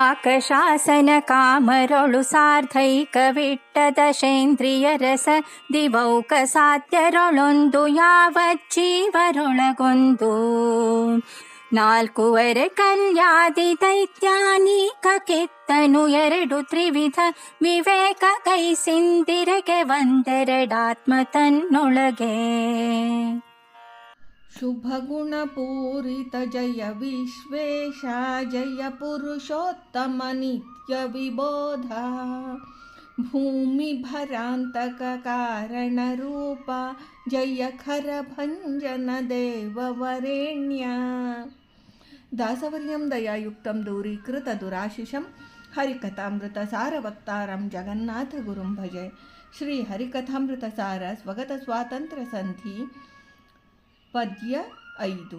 ಪಾಕಶಾಸನ ಕಾಮರೊಳು ಸಾರ್ಧೈಕವಿಟ್ಟ ದಶೇಂದ್ರಿಯ ರಸ ದಿವೌಕ ಸಾಧ್ಯರೊಳೊಂದು ಯಾವಜ್ಜೀವರೊಳಗೊಂದು ನಾಲ್ಕುವರೆ ಕಲ್ಯಾದಿ ದೈತ್ಯಾನೀಕ ಕಿತ್ತನು ಎರಡು ತ್ರಿವಿಧ ವಿವೇಕ ಕೈಸಿಂದಿರಗೆ ಒಂದೆರಡಾತ್ಮ ತನ್ನೊಳಗೆ. ಶುಭಗುಣಪೂರಿತ ಜಯ ವಿಶ್ವೇಶ ಜಯ ಪುರುಷೋತ್ತಮ ನಿತ್ಯ ವಿಬೋಧ ಭೂಮಿ ಭರಾಂತಕ ಕಾರಣ ರೂಪ ಜಯ ಖರ ಭಂಜನ ದೇವವರೇಣ್ಯ. ದಾಸವರ್ಯಂ ದಯಾಯುಕ್ತಂ ದೂರೀಕೃತ ದುರಾಶಿಷಂ ಹರಿಕಥಾಮೃತ ಸಾರವಕ್ತಾರಂ ಜಗನ್ನಾಥ ಗುರುಂ ಭಜೆ. ಶ್ರೀ ಹರಿಕಥಾಮೃತ ಸಾರ ಸ್ವಗತ ಸ್ವಾತಂತ್ರ್ಯ ಸಂಧಿ ಪದ್ಯ 5.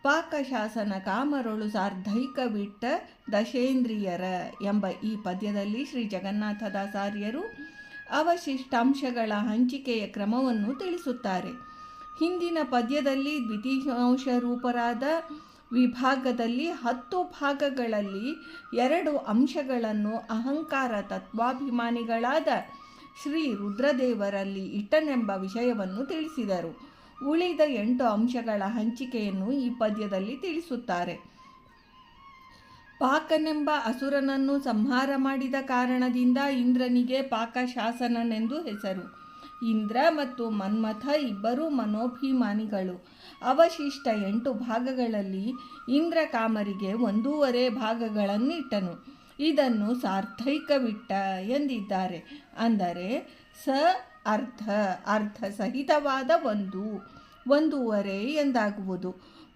ಪಾಕಶಾಸನ ಕಾಮರೊಳು ಸಾರ್ಧೈಕವಿಟ್ಟ ದಶೇಂದ್ರಿಯರ ಎಂಬ ಈ ಪದ್ಯದಲ್ಲಿ ಶ್ರೀ ಜಗನ್ನಾಥದಾಸಾರ್ಯರು ಅವಶಿಷ್ಟಾಂಶಗಳ ಹಂಚಿಕೆಯ ಕ್ರಮವನ್ನು ತಿಳಿಸುತ್ತಾರೆ. ಹಿಂದಿನ ಪದ್ಯದಲ್ಲಿ ದ್ವಿತೀಯಾಂಶ ರೂಪರಾದ ವಿಭಾಗದಲ್ಲಿ 10 ಭಾಗಗಳಲ್ಲಿ 2 ಅಂಶಗಳನ್ನು ಅಹಂಕಾರ ತತ್ವಾಭಿಮಾನಿಗಳಾದ ಶ್ರೀ ರುದ್ರದೇವರಲ್ಲಿ ಇಟ್ಟನೆಂಬ ವಿಷಯವನ್ನು ತಿಳಿಸಿದರು. ಉಳಿದ 8 ಅಂಶಗಳ ಹಂಚಿಕೆಯನ್ನು ಈ ಪದ್ಯದಲ್ಲಿ ತಿಳಿಸುತ್ತಾರೆ. ಪಾಕನೆಂಬ ಅಸುರನನ್ನು ಸಂಹಾರ ಮಾಡಿದ ಕಾರಣದಿಂದ ಇಂದ್ರನಿಗೆ ಪಾಕಶಾಸನನೆಂದು ಹೆಸರು. ಇಂದ್ರ ಮತ್ತು ಮನ್ಮಥ ಇಬ್ಬರೂ ಮನೋಭಿಮಾನಿಗಳು. ಅವಶಿಷ್ಟ 8 ಭಾಗಗಳಲ್ಲಿ ಇಂದ್ರ ಕಾಮರಿಗೆ 1.5 ಭಾಗಗಳನ್ನಿಟ್ಟನು. ಇದನ್ನು ಸಾರ್ಧೈಕವಿಟ್ಟ ಎಂದಿದ್ದಾರೆ. ಅಂದರೆ ಅರ್ಧ ಸಹಿತವಾದ 1.5 ಎಂದಾಗುವುದು.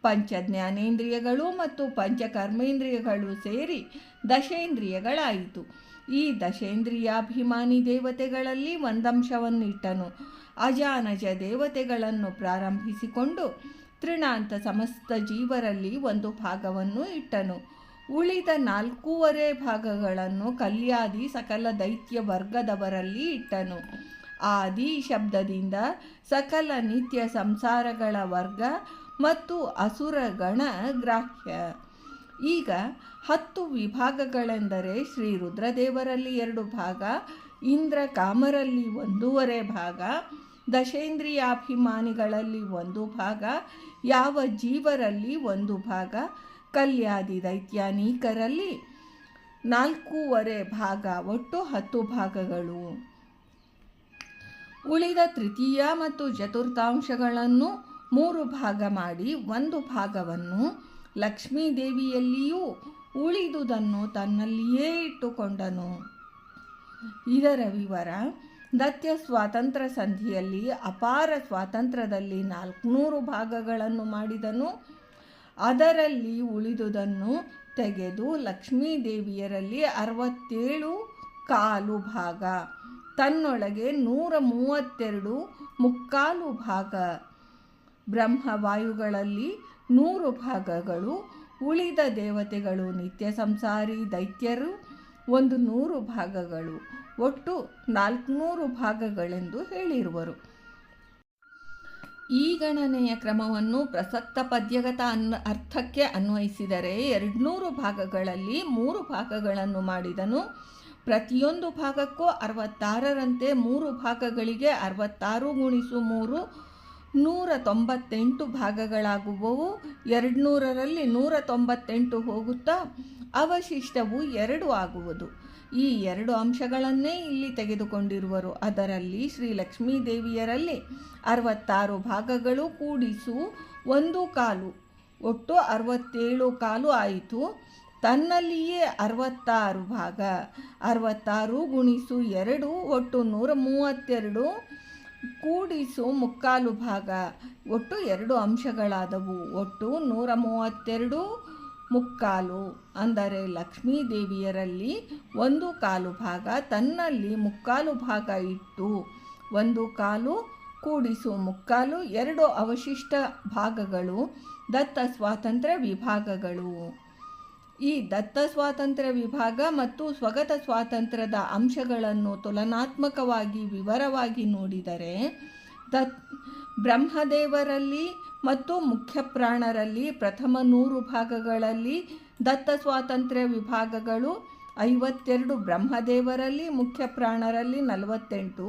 ಪಂಚಜ್ಞಾನೇಂದ್ರಿಯಗಳು ಮತ್ತು ಪಂಚಕರ್ಮೇಂದ್ರಿಯಗಳು ಸೇರಿ ದಶೇಂದ್ರಿಯಗಳಾಯಿತು. ಈ ದಶೇಂದ್ರಿಯಾಭಿಮಾನಿ ದೇವತೆಗಳಲ್ಲಿ ಒಂದಂಶವನ್ನಿಟ್ಟನು. ಅಜಾನಜ ದೇವತೆಗಳನ್ನು ಪ್ರಾರಂಭಿಸಿಕೊಂಡು ತೃಣಾಂತ ಸಮಸ್ತ ಜೀವರಲ್ಲಿ 1 ಭಾಗವನ್ನು ಇಟ್ಟನು. ಉಳಿದ 4.5 ಭಾಗಗಳನ್ನು ಕಲ್ಯಾದಿ ಸಕಲ ದೈತ್ಯ ವರ್ಗದವರಲ್ಲಿ ಇಟ್ಟನು. ಆದಿ ಶಬ್ದದಿಂದ ಸಕಲ ನಿತ್ಯ ಸಂಸಾರಗಳ ವರ್ಗ ಮತ್ತು ಅಸುರಗಣ ಗ್ರಾಹ್ಯ. ಈಗ 10 ವಿಭಾಗಗಳೆಂದರೆ ಶ್ರೀ ರುದ್ರದೇವರಲ್ಲಿ 2 ಭಾಗ, ಇಂದ್ರ ಕಾಮರಲ್ಲಿ 1.5 ಭಾಗ, ದಶೇಂದ್ರಿಯಾಭಿಮಾನಿಗಳಲ್ಲಿ 1 ಭಾಗ, ಯಾವ ಜೀವರಲ್ಲಿ 1 ಭಾಗ, ಕಲ್ಯಾದಿ ದೈತ್ಯಾನೀಕರಲ್ಲಿ 4.5 ಭಾಗ, ಒಟ್ಟು 10 ಭಾಗಗಳು. ಉಳಿದ ತೃತೀಯ ಮತ್ತು ಚತುರ್ಥಾಂಶಗಳನ್ನು 3 ಭಾಗ ಮಾಡಿ 1 ಭಾಗವನ್ನು ಲಕ್ಷ್ಮೀದೇವಿಯಲ್ಲಿಯೂ ಉಳಿದುದನ್ನು ತನ್ನಲ್ಲಿಯೇ ಇಟ್ಟುಕೊಂಡನು. ಇದರ ವಿವರ: ದತ್ಯ ಸ್ವಾತಂತ್ರ್ಯ ಸಂಧಿಯಲ್ಲಿ ಅಪಾರ ಸ್ವಾತಂತ್ರ್ಯದಲ್ಲಿ 400 ಭಾಗಗಳನ್ನು ಮಾಡಿದನು. ಅದರಲ್ಲಿ ಉಳಿದುದನ್ನು ತೆಗೆದು ಲಕ್ಷ್ಮೀದೇವಿಯರಲ್ಲಿ 67.25 ಭಾಗ, ತನ್ನೊಳಗೆ 132 ಮುಕ್ಕಾಲು ಭಾಗ, ಬ್ರಹ್ಮವಾಯುಗಳಲ್ಲಿ 100 ಭಾಗಗಳು, ಉಳಿದ ದೇವತೆಗಳು ನಿತ್ಯ ಸಂಸಾರಿ ದೈತ್ಯರು 100 ಭಾಗಗಳು, ಒಟ್ಟು 400 ಭಾಗಗಳೆಂದು ಹೇಳಿರುವರು. ಈ ಗಣನೆಯ ಕ್ರಮವನ್ನು ಪ್ರಸಕ್ತ ಪದ್ಯಗತ ಅರ್ಥಕ್ಕೆ ಅನ್ವಯಿಸಿದರೆ 200 ಭಾಗಗಳಲ್ಲಿ 3 ಭಾಗಗಳನ್ನು ಮಾಡಿದನು. ಪ್ರತಿಯೊಂದು ಭಾಗಕ್ಕೂ 66ರಂತೆ 3 ಭಾಗಗಳಿಗೆ 66 × 3 198 ಭಾಗಗಳಾಗುವವು. 200ರಲ್ಲಿ 198 ಹೋಗುತ್ತಾ ಅವಶಿಷ್ಟವು 2 ಆಗುವುದು. ಈ 2 ಅಂಶಗಳನ್ನೇ ಇಲ್ಲಿ ತೆಗೆದುಕೊಂಡಿರುವರು. ಅದರಲ್ಲಿ ಶ್ರೀ ಲಕ್ಷ್ಮೀದೇವಿಯರಲ್ಲಿ 66 ಭಾಗಗಳು ಕೂಡಿಸು 1/4, ಒಟ್ಟು 67/4 ಆಯಿತು. ತನ್ನಲ್ಲಿಯೇ 66 ಭಾಗ, 66 × 2 ಒಟ್ಟು 132, ಕೂಡಿಸು ಮುಕ್ಕಾಲು ಭಾಗ, ಒಟ್ಟು 2 ಅಂಶಗಳಾದವು. ಒಟ್ಟು 132 ಮುಕ್ಕಾಲು. ಅಂದರೆ ಲಕ್ಷ್ಮೀದೇವಿಯರಲ್ಲಿ 1/4 ಭಾಗ, ತನ್ನಲ್ಲಿ ಮುಕ್ಕಾಲು ಭಾಗ ಇಟ್ಟು 1/4 ಕೂಡಿಸು ಮುಕ್ಕಾಲು 2 ಅವಶಿಷ್ಟ ಭಾಗಗಳು ದತ್ತ ಸ್ವಾತಂತ್ರ್ಯ ವಿಭಾಗಗಳು. ಈ ದತ್ತ ಸ್ವಾತಂತ್ರ್ಯ ವಿಭಾಗ ಮತ್ತು ಸ್ವಗತ ಸ್ವಾತಂತ್ರ್ಯದ ಅಂಶಗಳನ್ನು ತುಲನಾತ್ಮಕವಾಗಿ ವಿವರವಾಗಿ ನೋಡಿದರೆ ಬ್ರಹ್ಮದೇವರಲ್ಲಿ ಮತ್ತು ಮುಖ್ಯ ಪ್ರಾಣರಲ್ಲಿ ಪ್ರಥಮ 100 ಭಾಗಗಳಲ್ಲಿ ದತ್ತ ಸ್ವಾತಂತ್ರ್ಯ ವಿಭಾಗಗಳು 52, ಬ್ರಹ್ಮದೇವರಲ್ಲಿ ಮುಖ್ಯ ಪ್ರಾಣರಲ್ಲಿ 48.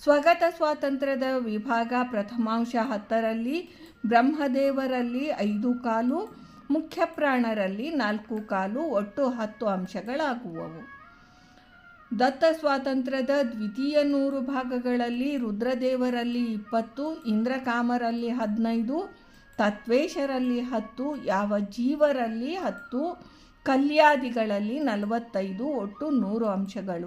ಸ್ವಗತ ಸ್ವಾತಂತ್ರ್ಯದ ವಿಭಾಗ ಪ್ರಥಮಾಂಶ 10ರಲ್ಲಿ, ಬ್ರಹ್ಮದೇವರಲ್ಲಿ 5 ಕಾಲು, ಮುಖ್ಯ ಪ್ರಾಣರಲ್ಲಿ 4 ಕಾಲು, ಒಟ್ಟು 10 ಅಂಶಗಳಾಗುವವು. ದತ್ತ ಸ್ವಾತಂತ್ರ್ಯದ ದ್ವಿತೀಯ 100 ಭಾಗಗಳಲ್ಲಿ ರುದ್ರದೇವರಲ್ಲಿ 20, ಇಂದ್ರಕಾಮರಲ್ಲಿ 15, ತತ್ವೇಶರಲ್ಲಿ 10, ಯಾವ ಜೀವರಲ್ಲಿ 10, ಕಲ್ಯಾದಿಗಳಲ್ಲಿ 45, ಒಟ್ಟು 100 ಅಂಶಗಳು.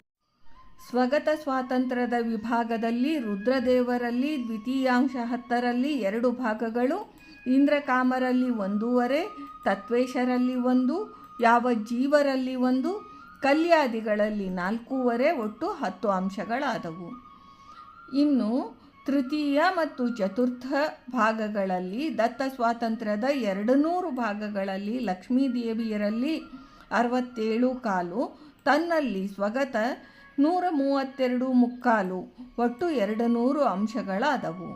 ಸ್ವಗತ ಸ್ವಾತಂತ್ರ್ಯದ ವಿಭಾಗದಲ್ಲಿ ರುದ್ರದೇವರಲ್ಲಿ ದ್ವಿತೀಯಾಂಶ 10ರಲ್ಲಿ 2 ಭಾಗಗಳು, ಇಂದ್ರಕಾಮರಲ್ಲಿ 1.5, ತತ್ವೇಶರಲ್ಲಿ 1, ಯಾವ ಜೀವರಲ್ಲಿ 1, ಕಲ್ಯಾದಿಗಳಲ್ಲಿ 4.5, ಒಟ್ಟು 10 ಅಂಶಗಳಾದವು. ಇನ್ನು ತೃತೀಯ ಮತ್ತು ಚತುರ್ಥ ಭಾಗಗಳಲ್ಲಿ ದತ್ತ ಸ್ವಾತಂತ್ರ್ಯದ 200 ಭಾಗಗಳಲ್ಲಿ ಲಕ್ಷ್ಮೀದೇವಿಯರಲ್ಲಿ 67 ಕಾಲು, ತನ್ನಲ್ಲಿ ಸ್ವಗತ 132 ಮುಕ್ಕಾಲು, ಒಟ್ಟು 200 ಅಂಶಗಳಾದವು.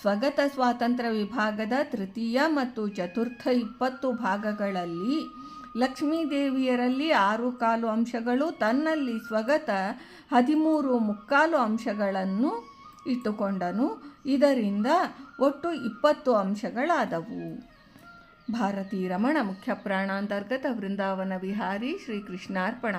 ಸ್ವಗತ ಸ್ವಾತಂತ್ರ್ಯ ವಿಭಾಗದ ತೃತೀಯ ಮತ್ತು ಚತುರ್ಥ 20 ಭಾಗಗಳಲ್ಲಿ ಲಕ್ಷ್ಮೀದೇವಿಯರಲ್ಲಿ 6 ಕಾಲು ಅಂಶಗಳು, ತನ್ನಲ್ಲಿ ಸ್ವಗತ 13 ಮುಕ್ಕಾಲು ಅಂಶಗಳನ್ನು ಇಟ್ಟುಕೊಂಡನು. ಇದರಿಂದ ಒಟ್ಟು 20 ಅಂಶಗಳಾದವು. ಭಾರತೀ ರಮಣ ಮುಖ್ಯ ಪ್ರಾಣಾಂತರ್ಗತ ವೃಂದಾವನ ವಿಹಾರಿ ಶ್ರೀಕೃಷ್ಣಾರ್ಪಣ.